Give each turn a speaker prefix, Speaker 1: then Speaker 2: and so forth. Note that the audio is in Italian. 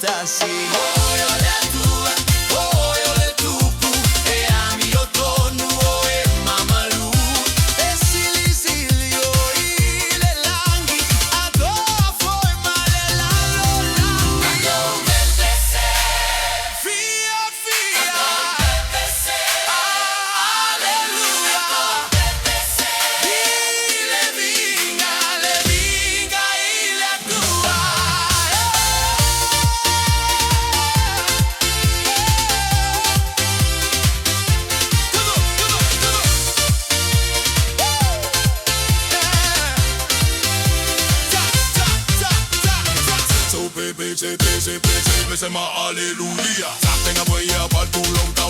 Speaker 1: Tassi. Oio le tua, oio le tupu, e ami o tonu e mamalu, e sili silio i le langhi, ado foi male la lo langhi. Ado bepese, fia fia, ado bepese, alleluia, ado bepese, le vinga il tua.
Speaker 2: Pese ma alleluia. Sa tenga voia pa tu lonta